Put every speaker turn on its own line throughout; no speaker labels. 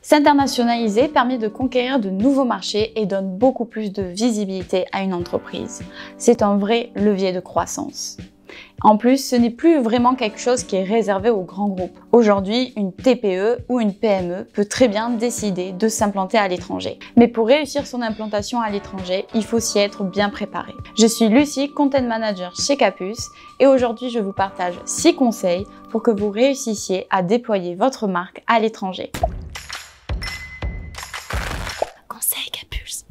S'internationaliser permet de conquérir de nouveaux marchés et donne beaucoup plus de visibilité à une entreprise. C'est un vrai levier de croissance. En plus, ce n'est plus vraiment quelque chose qui est réservé aux grands groupes. Aujourd'hui, une TPE ou une PME peut très bien décider de s'implanter à l'étranger. Mais pour réussir son implantation à l'étranger, il faut s'y être bien préparé. Je suis Lucie, Content Manager chez Capus et aujourd'hui, je vous partage 6 conseils pour que vous réussissiez à déployer votre marque à l'étranger. Conseil Capus.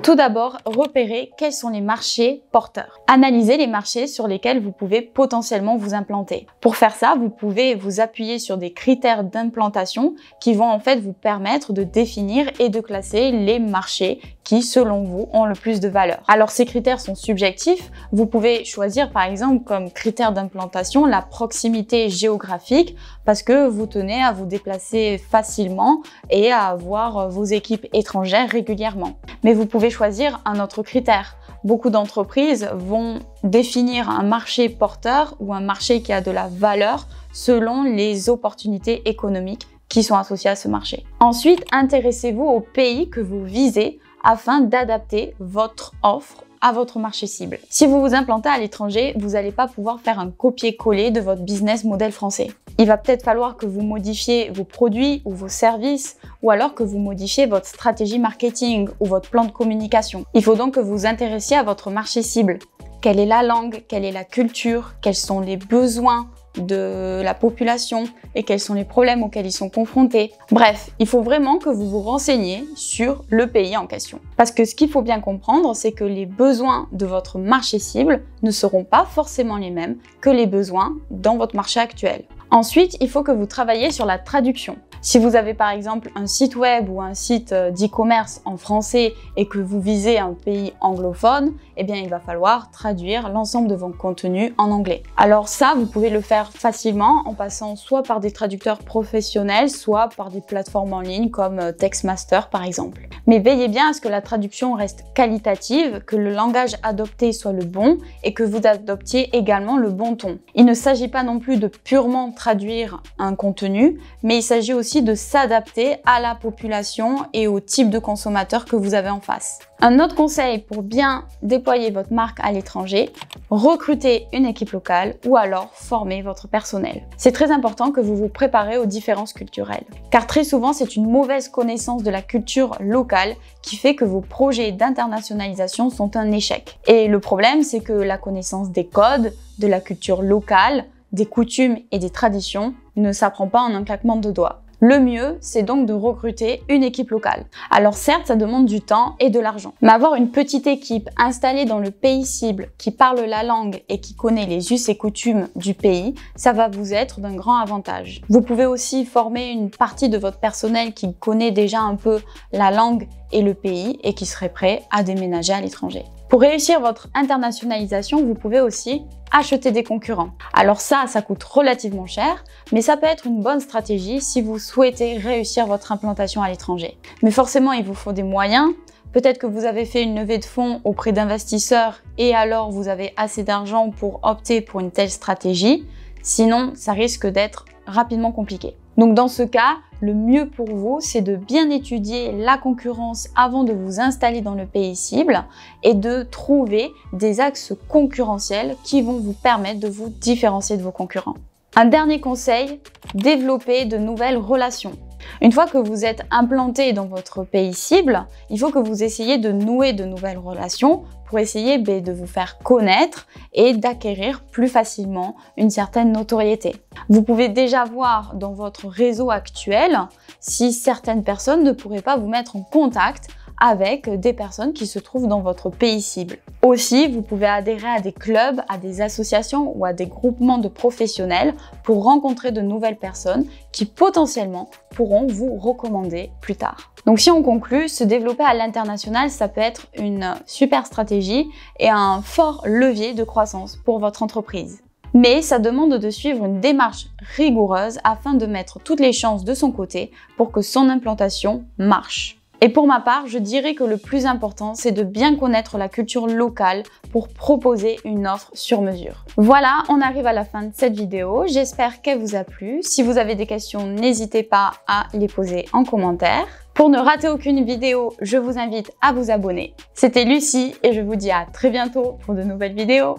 Tout d'abord, repérez quels sont les marchés porteurs. Analysez les marchés sur lesquels vous pouvez potentiellement vous implanter. Pour faire ça, vous pouvez vous appuyer sur des critères d'implantation qui vont en fait vous permettre de définir et de classer les marchés qui, selon vous, ont le plus de valeur. Alors, ces critères sont subjectifs. Vous pouvez choisir, par exemple, comme critère d'implantation, la proximité géographique parce que vous tenez à vous déplacer facilement et à avoir vos équipes étrangères régulièrement. Mais vous pouvez choisir un autre critère. Beaucoup d'entreprises vont définir un marché porteur ou un marché qui a de la valeur selon les opportunités économiques qui sont associées à ce marché. Ensuite, intéressez-vous au pays que vous visez afin d'adapter votre offre à votre marché cible. Si vous vous implantez à l'étranger, vous n'allez pas pouvoir faire un copier-coller de votre business model français. Il va peut-être falloir que vous modifiez vos produits ou vos services ou alors que vous modifiez votre stratégie marketing ou votre plan de communication. Il faut donc que vous vous intéressiez à votre marché cible. Quelle est la langue? Quelle est la culture? Quels sont les besoins de la population et quels sont les problèmes auxquels ils sont confrontés. Bref, il faut vraiment que vous vous renseigniez sur le pays en question. Parce que ce qu'il faut bien comprendre, c'est que les besoins de votre marché cible ne seront pas forcément les mêmes que les besoins dans votre marché actuel. Ensuite, il faut que vous travailliez sur la traduction. Si vous avez par exemple un site web ou un site d'e-commerce en français et que vous visez un pays anglophone, eh bien il va falloir traduire l'ensemble de vos contenus en anglais. Alors ça, vous pouvez le faire facilement en passant soit par des traducteurs professionnels, soit par des plateformes en ligne comme Textmaster par exemple. Mais veillez bien à ce que la traduction reste qualitative, que le langage adopté soit le bon et que vous adoptiez également le bon ton. Il ne s'agit pas non plus de purement traduire un contenu, mais il s'agit aussi de s'adapter à la population et au type de consommateur que vous avez en face. Un autre conseil pour bien déployer votre marque à l'étranger, recrutez une équipe locale ou alors formez votre personnel. C'est très important que vous vous préparez aux différences culturelles, car très souvent c'est une mauvaise connaissance de la culture locale qui fait que vos projets d'internationalisation sont un échec. Et le problème, c'est que la connaissance des codes, de la culture locale, des coutumes et des traditions ne s'apprend pas en un claquement de doigts. Le mieux, c'est donc de recruter une équipe locale. Alors certes, ça demande du temps et de l'argent. Mais avoir une petite équipe installée dans le pays cible, qui parle la langue et qui connaît les us et coutumes du pays, ça va vous être d'un grand avantage. Vous pouvez aussi former une partie de votre personnel qui connaît déjà un peu la langue et le pays et qui serait prêt à déménager à l'étranger. Pour réussir votre internationalisation, vous pouvez aussi acheter des concurrents. Alors ça coûte relativement cher, mais ça peut être une bonne stratégie si vous souhaitez réussir votre implantation à l'étranger. Mais forcément, il vous faut des moyens. Peut-être que vous avez fait une levée de fonds auprès d'investisseurs et alors vous avez assez d'argent pour opter pour une telle stratégie. Sinon, ça risque d'être rapidement compliqué. Donc dans ce cas, le mieux pour vous, c'est de bien étudier la concurrence avant de vous installer dans le pays cible et de trouver des axes concurrentiels qui vont vous permettre de vous différencier de vos concurrents. Un dernier conseil, développer de nouvelles relations. Une fois que vous êtes implanté dans votre pays cible, il faut que vous essayiez de nouer de nouvelles relations pour essayer de vous faire connaître et d'acquérir plus facilement une certaine notoriété. Vous pouvez déjà voir dans votre réseau actuel si certaines personnes ne pourraient pas vous mettre en contact avec des personnes qui se trouvent dans votre pays cible. Aussi, vous pouvez adhérer à des clubs, à des associations ou à des groupements de professionnels pour rencontrer de nouvelles personnes qui potentiellement pourront vous recommander plus tard. Donc si on conclut, se développer à l'international, ça peut être une super stratégie et un fort levier de croissance pour votre entreprise. Mais ça demande de suivre une démarche rigoureuse afin de mettre toutes les chances de son côté pour que son implantation marche. Et pour ma part, je dirais que le plus important, c'est de bien connaître la culture locale pour proposer une offre sur mesure. Voilà, on arrive à la fin de cette vidéo. J'espère qu'elle vous a plu. Si vous avez des questions, n'hésitez pas à les poser en commentaire. Pour ne rater aucune vidéo, je vous invite à vous abonner. C'était Lucie et je vous dis à très bientôt pour de nouvelles vidéos.